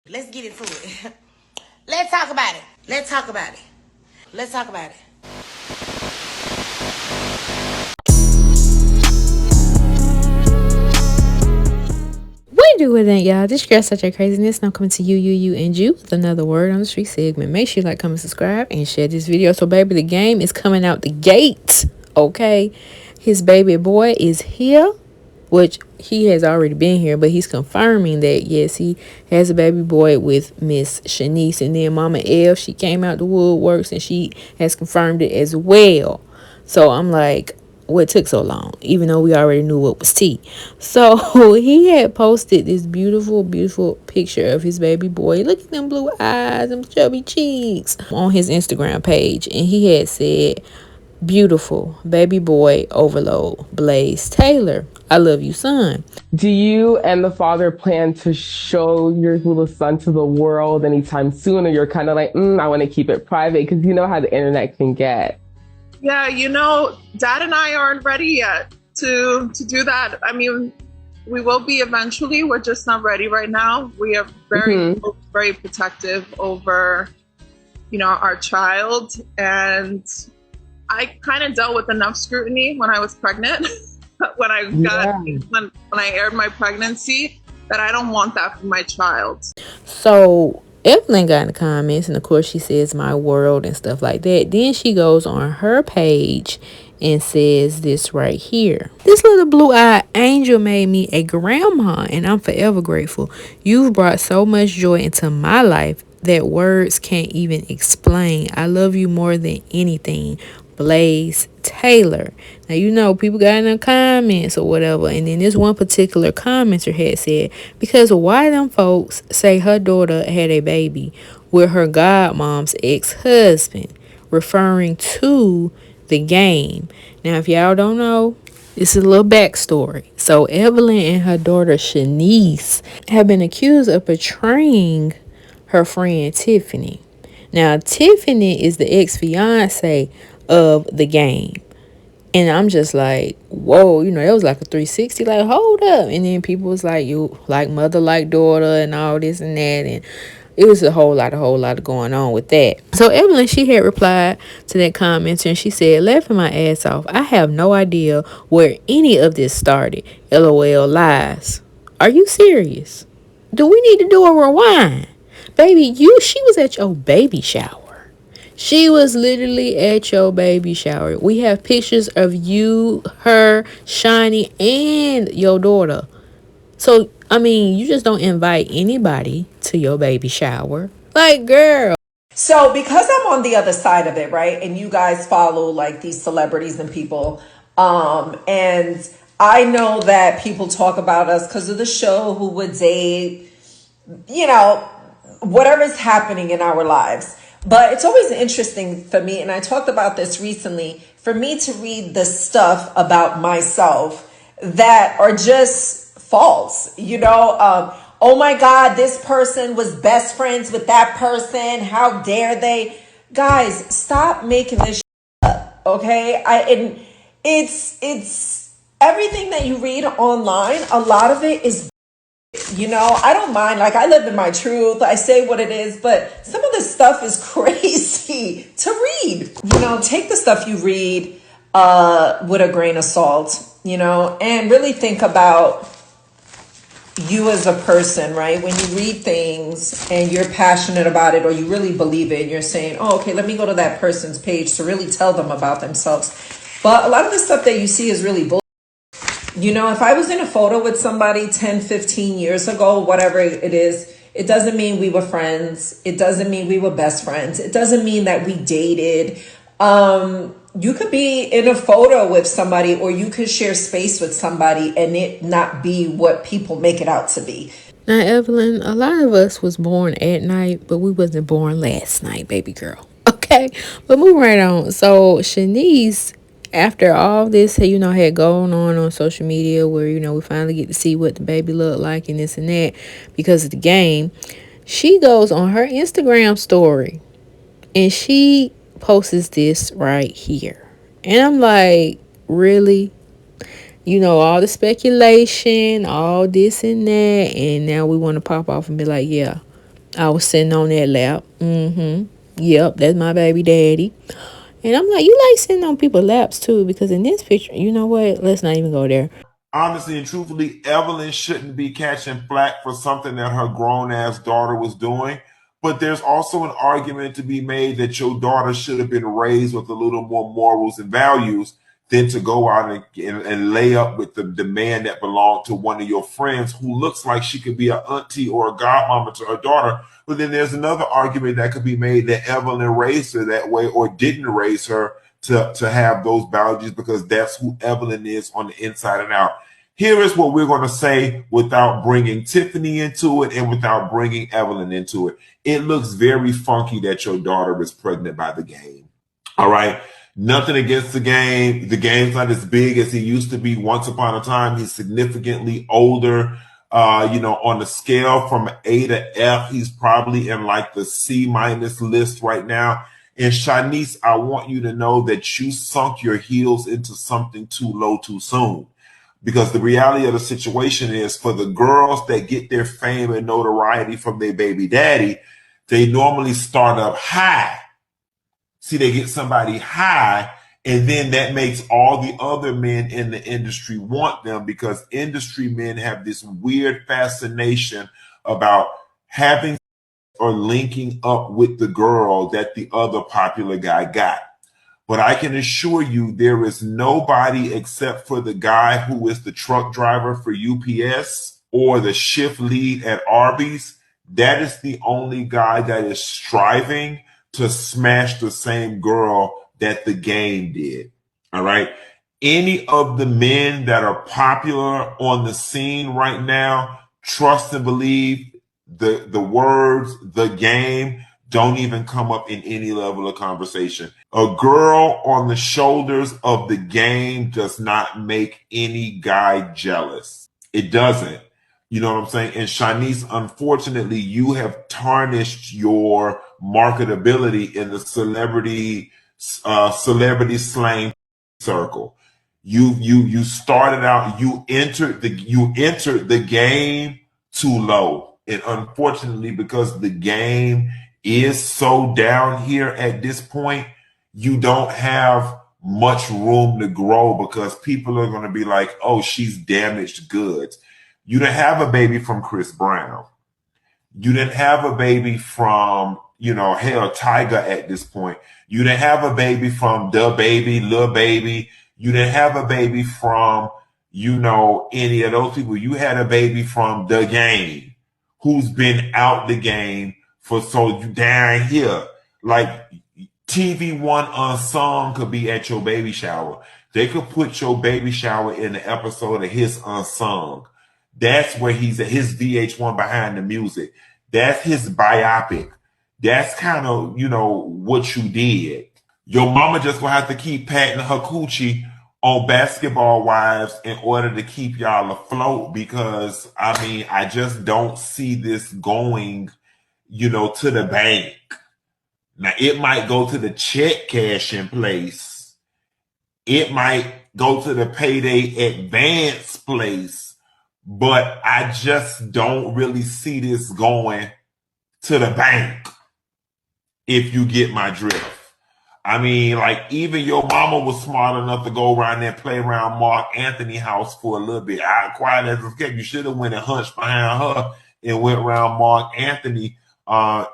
Let's get into it. Let's talk about it. Let's talk about it. Let's talk about it. What do with that, y'all? This girl such a craziness. Now coming to you, and you with another word on the street segment. Make sure you like, comment, subscribe, and share this video. So, baby, the game is coming out the gate. Okay, his baby boy is here, which he has already been here, but he's confirming that yes, he has a baby boy with Miss Shaniece, and then Mama Ev, she came out the woodworks and she has confirmed it as well. So I'm like, what took so long, even though we already knew what was tea. So he had posted this beautiful picture of his baby boy. Look at them blue eyes, them chubby cheeks, on his Instagram page, and he had said, beautiful baby boy overload, Blaze Taylor, I love you, son. Do you and the father plan to show your little son to the world anytime soon, or you're kind of like, I want to keep it private, because you know how the internet can get? Yeah, Dad and I aren't ready yet to do that. I mean, we will be eventually. We're just not ready right now. We are very protective over, our child. And I kind of dealt with enough scrutiny when I was pregnant, when I aired my pregnancy, that I don't want that for my child. So Evelyn got in the comments, and of course she says my world and stuff like that. Then she goes on her page and says this right here. This little blue-eyed angel made me a grandma, and I'm forever grateful. You've brought so much joy into my life that words can't even explain. I love you more than anything. Blaze Taylor. Now, people got in the comments or whatever, and then this one particular commenter had said, because why them folks say her daughter had a baby with her godmom's ex-husband, referring to the game. Now, if y'all don't know, this is a little backstory. So Evelyn and her daughter Shaniece have been accused of betraying her friend Tiffany. Now, Tiffany is the ex-fiance of the game. And I'm just like, whoa, it was like a 360, like, hold up. And then people was like, you like mother, like daughter, and all this and that. And it was a whole lot going on with that. So Evelyn, she had replied to that comment, and she said, laughing my ass off. I have no idea where any of this started. LOL lies. Are you serious? Do we need to do a rewind? Baby, she was at your baby shower. She was literally at your baby shower. We have pictures of you, her, Shani, and your daughter. So, you just don't invite anybody to your baby shower. Like, girl. So because I'm on the other side of it, right? And you guys follow like these celebrities and people. And I know that people talk about us because of the show, who would date, whatever's happening in our lives. But it's always interesting for me, and I talked about this recently, for me to read the stuff about myself that are just false. Oh my God, this person was best friends with that person. How dare they? Guys, stop making this up, okay? It's everything that you read online, a lot of it is, I don't mind. Like, I live in my truth. I say what it is, but some of this stuff is crazy to read. Take the stuff you read with a grain of salt, and really think about you as a person, right? When you read things and you're passionate about it, or you really believe it, and you're saying, oh, okay, let me go to that person's page to really tell them about themselves. But a lot of the stuff that you see is really bullshit. If I was in a photo with somebody 10, 15 years ago, whatever it is, it doesn't mean we were friends. It doesn't mean we were best friends. It doesn't mean that we dated. You could be in a photo with somebody, or you could share space with somebody and it not be what people make it out to be. Now, Evelyn, a lot of us was born at night, but we wasn't born last night, baby girl. Okay, but moving right on. So Shaniece, after all this, had gone on social media, where, we finally get to see what the baby looked like and this and that because of the game, she goes on her Instagram story and she posts this right here. And I'm like, really? All the speculation, all this and that, and now we want to pop off and be like, yeah, I was sitting on that lap. Yep, that's my baby daddy. And I'm like, you like sitting on people's laps too, because in this picture, you know what? Let's not even go there. Honestly and truthfully, Evelyn shouldn't be catching flack for something that her grown ass daughter was doing. But there's also an argument to be made that your daughter should have been raised with a little more morals and values than to go out and lay up with the man that belonged to one of your friends who looks like she could be an auntie or a godmama to her daughter. But then there's another argument that could be made that Evelyn raised her that way or didn't raise her to have those boundaries because that's who Evelyn is on the inside and out. Here is what we're going to say without bringing Tiffany into it and without bringing Evelyn into it. It looks very funky that your daughter is pregnant by the game. All right. Nothing against the game. The game's not as big as he used to be once upon a time. He's significantly older. On the scale from A to F, he's probably in like the C- list right now. And Shaniece, I want you to know that you sunk your heels into something too low too soon. Because the reality of the situation is for the girls that get their fame and notoriety from their baby daddy, they normally start up high. See, they get somebody high, and then that makes all the other men in the industry want them because industry men have this weird fascination about having or linking up with the girl that the other popular guy got. But I can assure you there is nobody except for the guy who is the truck driver for UPS or the shift lead at Arby's. That is the only guy that is striving to smash the same girl that the game did. All right. Any of the men that are popular on the scene right now, trust and believe the words, the game, don't even come up in any level of conversation. A girl on the shoulders of the game does not make any guy jealous. It doesn't. You know what I'm saying? And Shaniece, unfortunately, you have tarnished your marketability in the celebrity slang circle. You started out, you entered the game too low. And unfortunately, because the game is so down here at this point, you don't have much room to grow because people are going to be like, oh, she's damaged goods. You didn't have a baby from Chris Brown. You didn't have a baby from, hell, Tiger at this point. You didn't have a baby from the baby, Lil Baby. You didn't have a baby from, any of those people. You had a baby from the game, who's been out the game for so down here. Like TV One Unsung could be at your baby shower. They could put your baby shower in the episode of his Unsung. That's where he's at, his VH1 Behind the Music. That's his biopic. That's kind of, what you did. Your mama just gonna have to keep patting her coochie on Basketball Wives in order to keep y'all afloat because, I just don't see this going, to the bank. Now, it might go to the check cashing place. It might go to the payday advance place. But I just don't really see this going to the bank, if you get my drift. Even your mama was smart enough to go around there and play around Mark Anthony house for a little bit. Quiet as a kept. You should have went and hunched behind her and went around Mark Anthony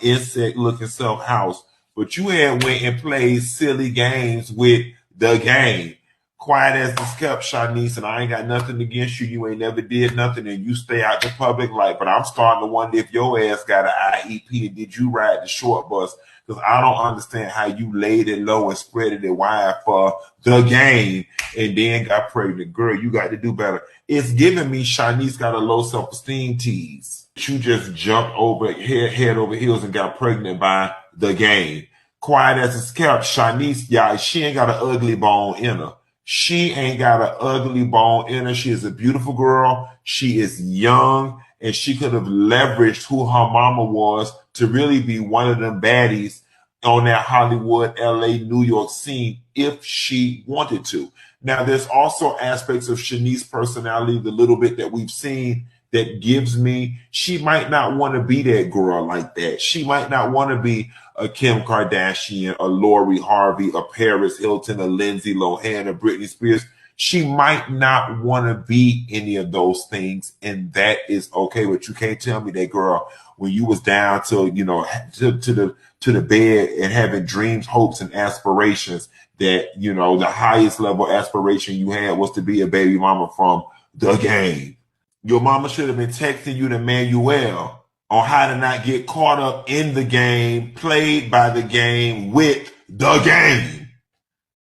insect looking self house. But you had went and played silly games with the game. Quiet as it's kept, Shaniece, and I ain't got nothing against you. You ain't never did nothing, and you stay out the public light. But I'm starting to wonder if your ass got an IEP and did you ride the short bus? Because I don't understand how you laid it low and spread it wide for the game and then got pregnant. Girl, you got to do better. It's giving me Shaniece got a low self-esteem tease. You just jumped over head over heels and got pregnant by the game. Quiet as it's kept, Shaniece, y'all, she ain't got an ugly bone in her. She ain't got an ugly bone in her. She is a beautiful girl. She is young, and she could have leveraged who her mama was to really be one of them baddies on that Hollywood, LA, New York scene if she wanted to. Now, there's also aspects of Shaniece's personality, the little bit that we've seen, that gives me, she might not want to be that girl like that. She might not want to be a Kim Kardashian, a Lori Harvey, a Paris Hilton, a Lindsay Lohan, a Britney Spears. She might not want to be any of those things, and that is okay. But you can't tell me that, girl, when you was down to, you know, to the bed and having dreams, hopes, and aspirations, that, you know, the highest level aspiration you had was to be a baby mama from The Game. Your mama should have been texting you the manual on how to not get caught up in the game, played by the game, with the game.